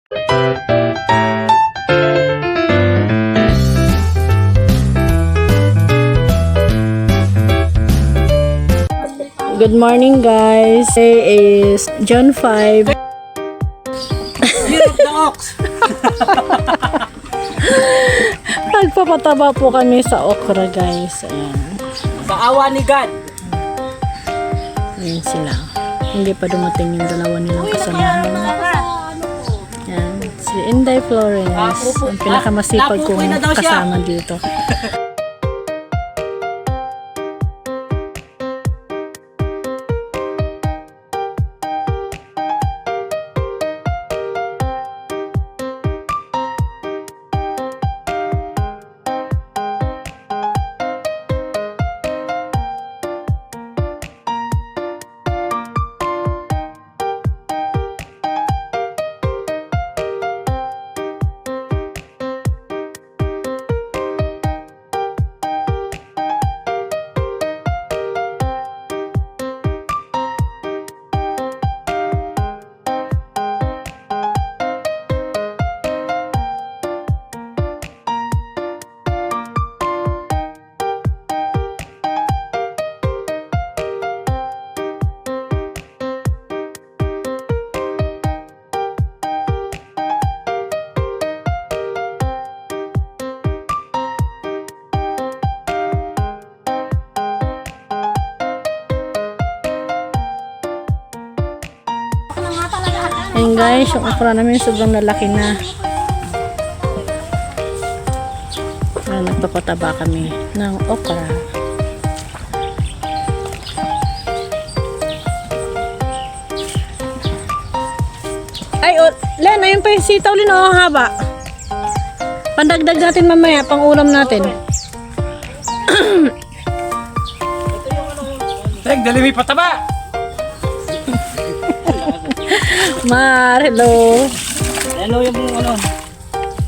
Good morning guys. Today is June 5. Year of the Ox. Nagpapataba po kami sa okra guys. Ayan. Sa awa ni God. Ayan sila. Hindi pa dumating yung dalawa nilang kasamahan. Ayan. Si Inday Florence. Ang pinakamasipag kong kasama dito. Ayan guys, yung okra namin sobrang lalaki na. Nagpapataba kami ng okra. Ay, Len, ayun pa yung sitaw Lin, oh, haba. Pandagdag natin mamaya, pang ulam natin. Tek, dali may pataba. Hello. Ano yung ano?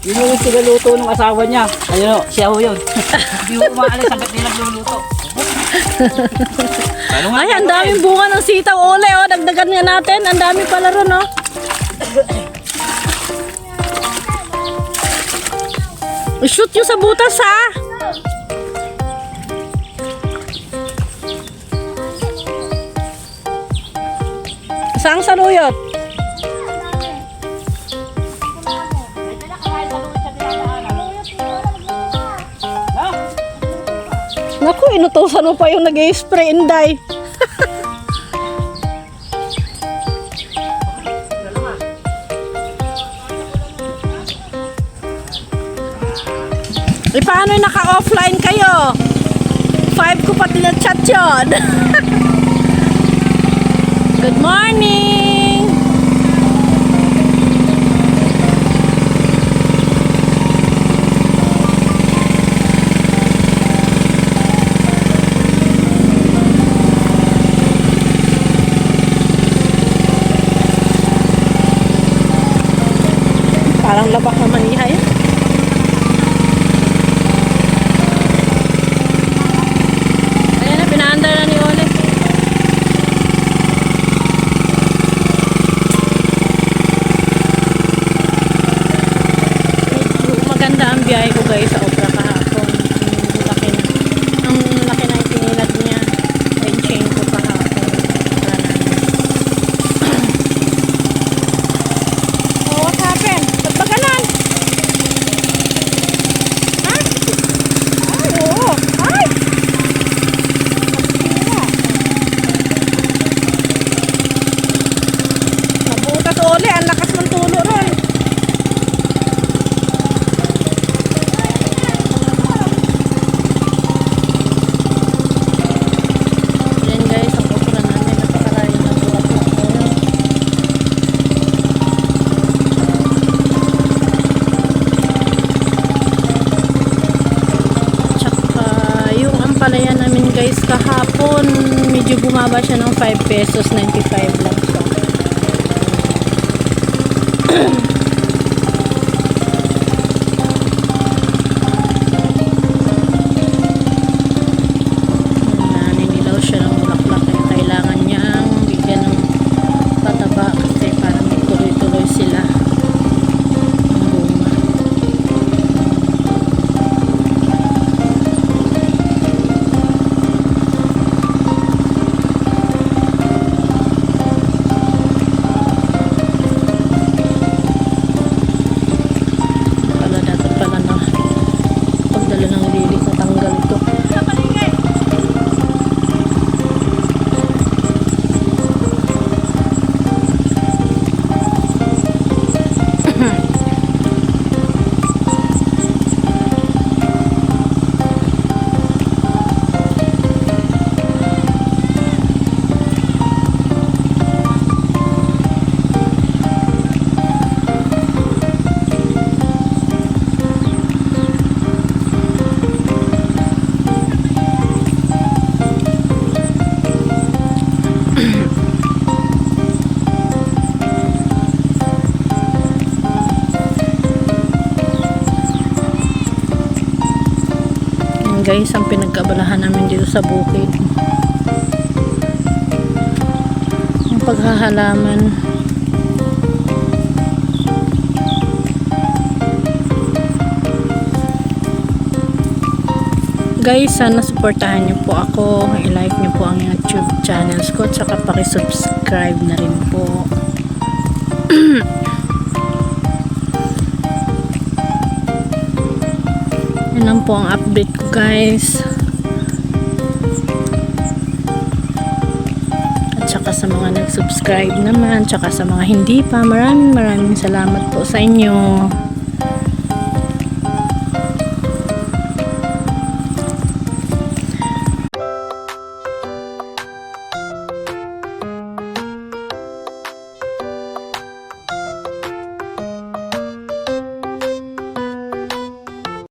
Yun yung sigaluto ng asawa niya. Ayun, siya ho yun. Hindi ko umaalis hanggat nila nagluluto. Ay, ang daming bunga ng sitaw, ole, oh. Dagdagan nga natin. Ang dami pala ron, oh. I-shoot nyo sa butas, ha? Saan saluyot? Naku, inutusan mo pa yung nag-i-spray, Inday. E paano yung naka-offline kayo? 5 ko pati na chat yun. Good morning! Parang labak naman iha yan. Ayan na, pinaandar na ni Ole. Maganda ang biyahe ko guys sa okra kahapon. Ang laki na itinilad niya. Yung chain ko kahapon. Oh, what happened? Ba't ba ganon? Ha? Ay, oo. Ay! Nabutas Ole. Ang lakas ng tulo ron. Yan guys, ang okra namin. Napakarayo ng bulaklak. Tsaka yung ampalaya namin guys kahapon, medyo bumaba siya ng 5 pesos, 95 lang siya. Naninilaw siya ng bulaklak kaya kailangan niyang bigyan ng pataba kasi para may tuloy-tuloy sila. guys ang pinagkaabalahan namin dito sa bukid. Ang paghahalaman. Guys, sana supportahan niyo po ako, i-like niyo po ang YouTube channels ko, at saka paki-subscribe na rin po. Yan lang po ang update ko guys. At saka sa mga nag-subscribe naman, at saka sa mga hindi pa, maraming salamat po sa inyo.